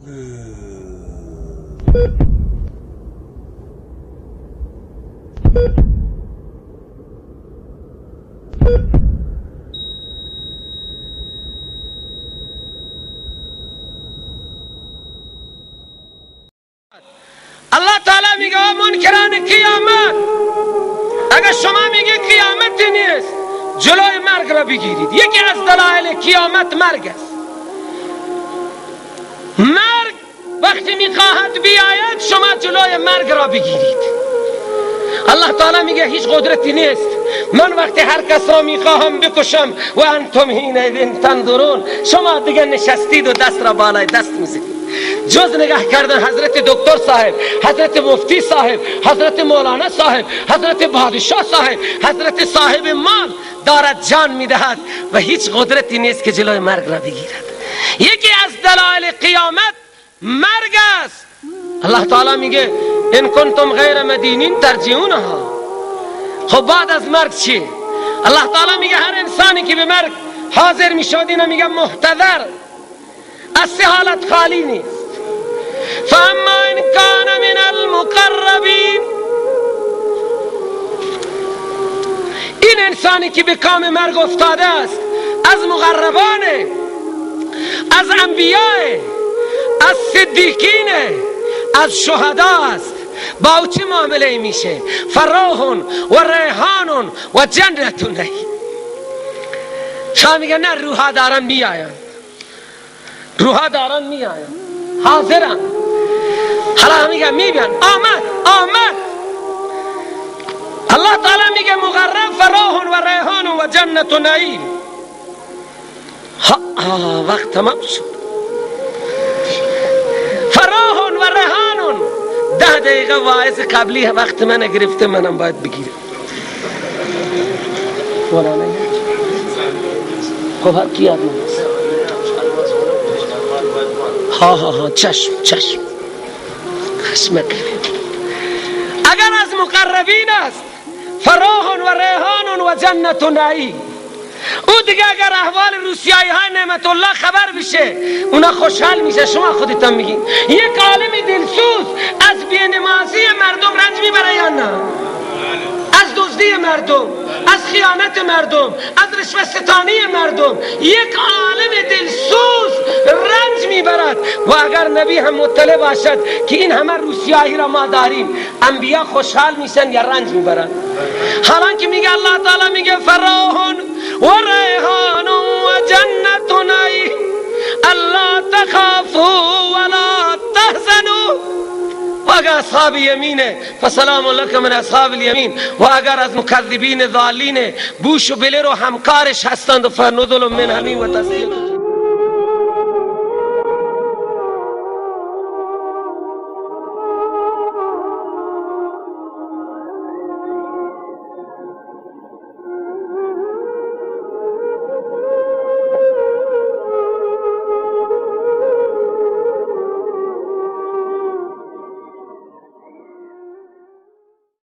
الله تعالی میگه منکران قیامت، اگر شما میگه قیامت نیست جلوی مرگ را بگیرید. یکی از دلایل قیامت مرگ است. مرگ وقتی میخواهد بیاید شما جلوی مرگ را بگیرید. الله تعالی میگه هیچ قدرتی نیست. من وقتی هر کس را میخواهم بکشم و انتم حینئذ تنظرون، شما دیگه نشستید و دست را بالای دست میزنید. جز نگاه کردن حضرت دکتر صاحب، حضرت مفتی صاحب، حضرت مولانا صاحب، حضرت بادشاه صاحب، حضرت صاحب مال دارد جان میدهد و هیچ قدرتی نیست که جلوی مرگ را بگیرد. یکی از دلایل قیامت مرگ است. الله تعالی میگه ان کنتم غیر مدینین ترجعونها. خب بعد از مرگ چی؟ الله تعالی میگه هر انسانی که به مرگ حاضر میشود اینا میگه محتضر، از سه حالت خالی نیست. فاما ان کان من المقربین، این انسانی که به کام مرگ افتاده است از مقربانه، از انبیاء، از صدیقین، از شهدا است. با او چه معامله میشه؟ فراح و ریحان و جنت نعیم. شما میگه نه روحا دارن میآیند، روحا دارن میآیند، حاضرن. حالا میگه میبین آمد. الله تعالی میگه مقرب فراح و ریحان و جنت نعیم. وقت تمام شد. فراح و ریحان 10 دقیقه واعظ قبلی وقت من گرفته، منم باید بگیرم. خب هر کی آدم است؟ ها چشم خشمت. اگر از مقربین است فراح و ریحان و جنت نعیم، او دیگه اگر احوال روسیایی های نعمت الله خبر بشه اونا خوشحال میشه. شما خودتان میگین یک عالم دلسوز از بی‌نمازی مردم رنج میبره یا نه؟ از دزدی مردم، از خیانت مردم، از رشوه ستانی مردم یک عالم دلسوز رنج میبرد. و اگر نبی هم مطلع باشد که این همه روسیایی را ما داریم، انبیا خوشحال میشن یا رنج میبرن؟ حالا که میگه الله تعالی میگه فراح و ریحان و جنت نعیم الا تخافوا ولا تحزنوا. و اگر اصحاب یمینه فسلام لک من اصحاب الیمین. و اگر از مکذبین ضالین بوش و بله رو همکارش هستند فنزل من حمیم و تسلیه.